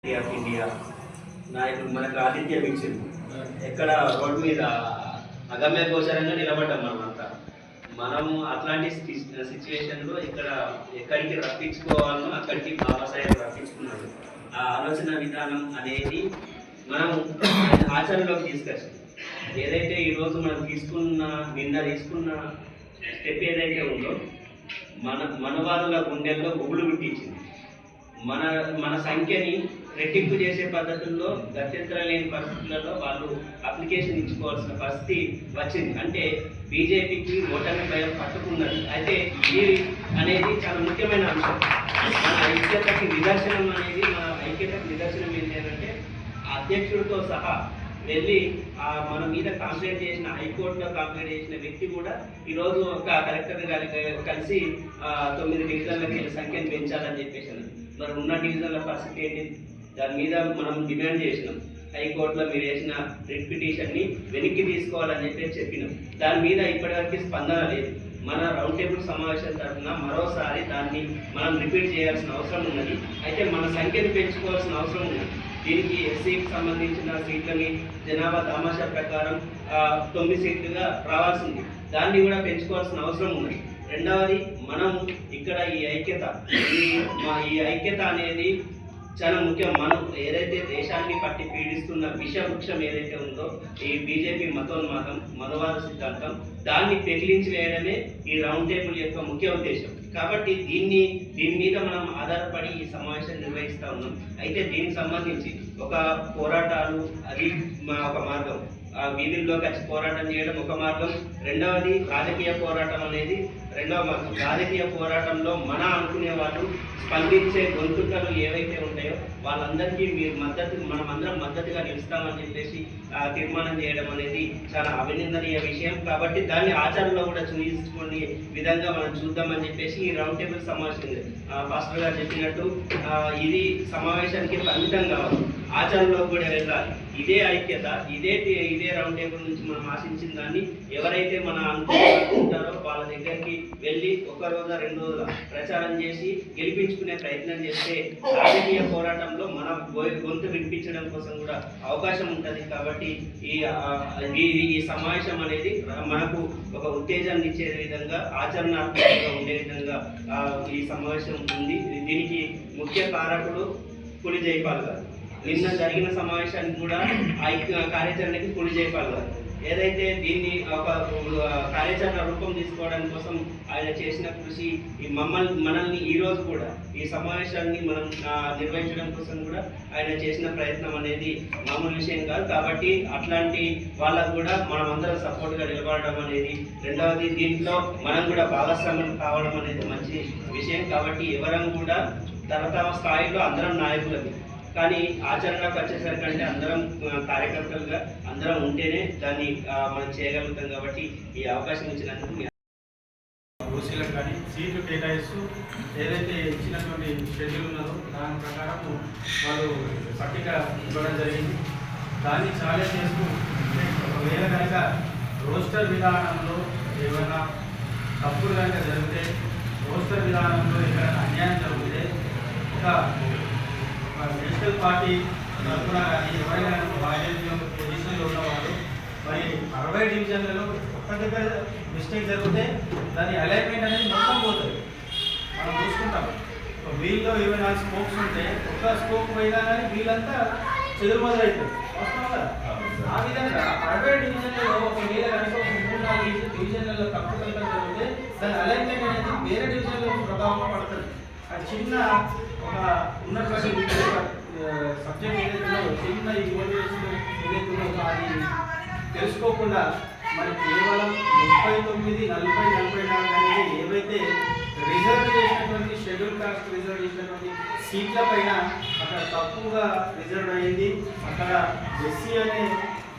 Of India నాయకుడు మనకు ఆతిథ్యం ఇచ్చింది. ఎక్కడ రోడ్డు మీద అగమ్య గోచరంగా నిలబడ్డాం మనమంతా. మనము అట్లాంటి సిచ్యువేషన్లో ఇక్కడ ఎక్కడికి రప్పించుకోవాలనో అక్కడికి బాబాసాహెబ్ రప్పించుకున్నాడు. ఆ ఆలోచన విధానం అనేది మనం ఆచరణలోకి తీసుకొచ్చింది. ఏదైతే ఈరోజు మనం నిన్న తీసుకున్న స్టెప్ ఏదైతే ఉందో మనవాదుల గుండెల్లో గుబులు పుట్టించింది. మన సంఖ్యని రెట్టింపు చేసే పద్ధతుల్లో గత్యంతరం లేని పరిస్థితులలో వాళ్ళు అప్లికేషన్ ఇచ్చుకోవాల్సిన పరిస్థితి వచ్చింది. అంటే బీజేపీకి ఓటమి భయం పట్టుకున్నది. అయితే ఇది అనేది చాలా ముఖ్యమైన అంశం. మన ఐక్యతకి నిదర్శనం ఏంటి అంటే అధ్యక్షుడితో సహా వెళ్ళి మన మీద కంప్లైంట్ చేసిన హైకోర్టులో కంప్లైంట్ చేసిన వ్యక్తి కూడా ఈరోజు ఒక కలెక్టర్ గారికి కలిసి 9 డివిజన్లకి సంఖ్యను పెంచాలని చెప్పేసి. మరి ఉన్న డివిజన్ల పరిస్థితి ఏంటి? దాని మీద మనం డిమాండ్ చేసినాం. హైకోర్టులో మీరు వేసిన రిట్ పిటిషన్ని వెనక్కి తీసుకోవాలని చెప్పినాం. దాని మీద ఇప్పటివరకు స్పందన లేదు. మన రౌండ్ టేబుల్ సమావేశం తరఫున మరోసారి దాన్ని మనం రిపీట్ చేయాల్సిన అవసరం ఉన్నది. అయితే మన సంఖ్యను పెంచుకోవాల్సిన అవసరం ఉన్నది. దీనికి ఎస్సీకి సంబంధించిన సీట్లని జనాభా దామాషా ప్రకారం 9 సీట్లుగా రావాల్సింది. దాన్ని కూడా పెంచుకోవాల్సిన అవసరం ఉన్నది. రెండవది, మనం ఇక్కడ ఈ ఐక్యత అనేది చాలా ముఖ్యం. మనం ఏదైతే దేశాన్ని పట్టి పీడిస్తున్న విషవృక్షం ఏదైతే ఉందో ఈ బీజేపీ మతోన్మాదం, మతవాద సిద్ధాంతం, దాన్ని పెకిలించి వేయడమే ఈ రౌండ్ టేబుల్ యొక్క ముఖ్య ఉద్దేశం. కాబట్టి దీని మీద మనం ఆధారపడి ఈ సమావేశం నిర్వహిస్తూ ఉన్నాం. అయితే దీనికి సంబంధించి ఒక పోరాటాలు అది ఒక మార్గం, వీధుల్లోకి వచ్చి పోరాటం చేయడం ఒక మార్గం. రెండవది రాజకీయ పోరాటం అనేది రెండవ మార్గం. రాజకీయ పోరాటంలో అనుకునే వాళ్ళు స్పందించే గొంతుకలు ఏవైతే ఉంటాయో వాళ్ళందరికీ మనమందరం మద్దతుగా నిలుస్తామని చెప్పేసి తీర్మానం చేయడం అనేది చాలా అభినందనీయ విషయం. కాబట్టి దాన్ని ఆచరణలో కూడా చూపించుకునే విధంగా మనం చూద్దామని చెప్పేసి ఈ రౌండ్ టేబుల్ సమావేశం పాస్టర్ గారు చెప్పినట్టు ఇది సమావేశానికి పరిమితం కావాలి, ఆచరణలో కూడా వెళ్ళాలి. ఇదే ఐక్యత, ఇదే రౌండ్ టేబుల్ నుంచి మనం ఆశించిన దాన్ని ఎవరైతే మన అనుకుంటారో వాళ్ళ దగ్గరికి వెళ్ళి 1 రోజు 2 రోజుల ప్రచారం చేసి గెలిపించుకునే ప్రయత్నం చేస్తే రాజకీయ పోరాటంలో మన గొంతు వినిపించడం కోసం కూడా అవకాశం ఉంటుంది. కాబట్టి ఈ సమావేశం అనేది మనకు ఒక ఉత్తేజాన్ని ఇచ్చే విధంగా, ఆచరణాత్మకంగా ఉండే విధంగా ఈ సమావేశం ఉంది. దీనికి ముఖ్య కారకుడు పులి జైపాల్ గారు. నిన్న జరిగిన సమావేశానికి కూడా కార్యాచరణకి పులి జైపాల్ గారు ఏదైతే దీన్ని ఒక కార్యాచరణ రూపం తీసుకోవడం కోసం ఆయన చేసిన కృషి, మనల్ని ఈ రోజు కూడా ఈ సమావేశాన్ని మనం నిర్వహించడం కోసం కూడా ఆయన చేసిన ప్రయత్నం అనేది మామూలు విషయం కాదు. కాబట్టి అట్లాంటి వాళ్ళకు కూడా మనం అందరం సపోర్ట్గా నిలబడడం అనేది రెండవది. దీంట్లో మనం కూడా భాగస్వామ్యం కావడం అనేది మంచి విషయం. కాబట్టి ఎవరం కూడా తమ స్థాయిలో అందరం నాయకులది, కానీ ఆచరణలోకి వచ్చేసరికంటే అందరం కార్యకర్తలుగా అందరం ఉంటేనే దాన్ని మనం చేయగలుగుతాం. కాబట్టి ఈ అవకాశం ఇచ్చినందుకు ఓసీలకు కానీ సీట్లు కేటాయిస్తూ ఏదైతే ఇచ్చినటువంటి షెడ్యూల్ ఉన్నదో దాని ప్రకారం వాళ్ళు పట్టిక ఇవ్వడం జరిగింది. దాన్ని ఛాలెంజ్ చేస్తూ ఒకవేళ కనుక రోస్టర్ విధానంలో ఏమైనా తప్పులు కనుక జరిగితే, రోస్టర్ విధానంలో ఎక్కడైనా అన్యాయం జరిగితే ఒక నేషనల్ పార్టీ తరఫున కానీ ఎవరైనా పొజిషన్లో ఉన్నవాళ్ళు మరి 60 డివిజన్లలో ఒక్క దగ్గర మిస్టేక్ జరిగితే దాని అలైన్మెంట్ అనేది మొత్తం పోతుంది. మనం చూసుకుంటాం, వీల్లో ఏమైనా స్కోప్స్ ఉంటే ఒక్క స్కోప్ పోయినా కానీ వీళ్ళంతా చెదురుమదురు అవుతుంది. వస్తాం కదా, ఆ విధంగా 60 డివిజన్లలో ఒకవేళ కనుక 3-4 డివిజన్లలో తప్పు కనుక జరిగితే దాని అలైన్మెంట్ అనేది వేరే డివిజన్లో ప్రభావం పడుతుంది. అది చిన్న ఒక ఉన్నటువంటి సబ్జెక్ట్ ఏదైతే చిన్న ఇన్వోల్యూషన్ ఏదైతే అది తెలుసుకోకుండా మరి కేవలం 39, 40, 44 అనేది ఏవైతే రిజర్వ్ చేసినటువంటి షెడ్యూల్ కాస్ట్ రిజర్వ్ చేసినటువంటి సీట్ల పైన అక్కడ తప్పుగా రిజర్వ్ అయ్యింది. అక్కడ ఎస్సీ అనే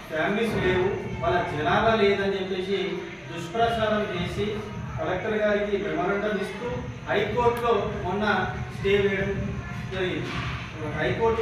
ఫ్యామిలీస్ లేవు, వాళ్ళ జనాభా లేదని చెప్పేసి దుష్ప్రచారం చేసి కలెక్టర్ గారికి మెమోరాండం ఇస్తూ హైకోర్టులో మొన్న స్టే వేయడం జరిగింది. హైకోర్టు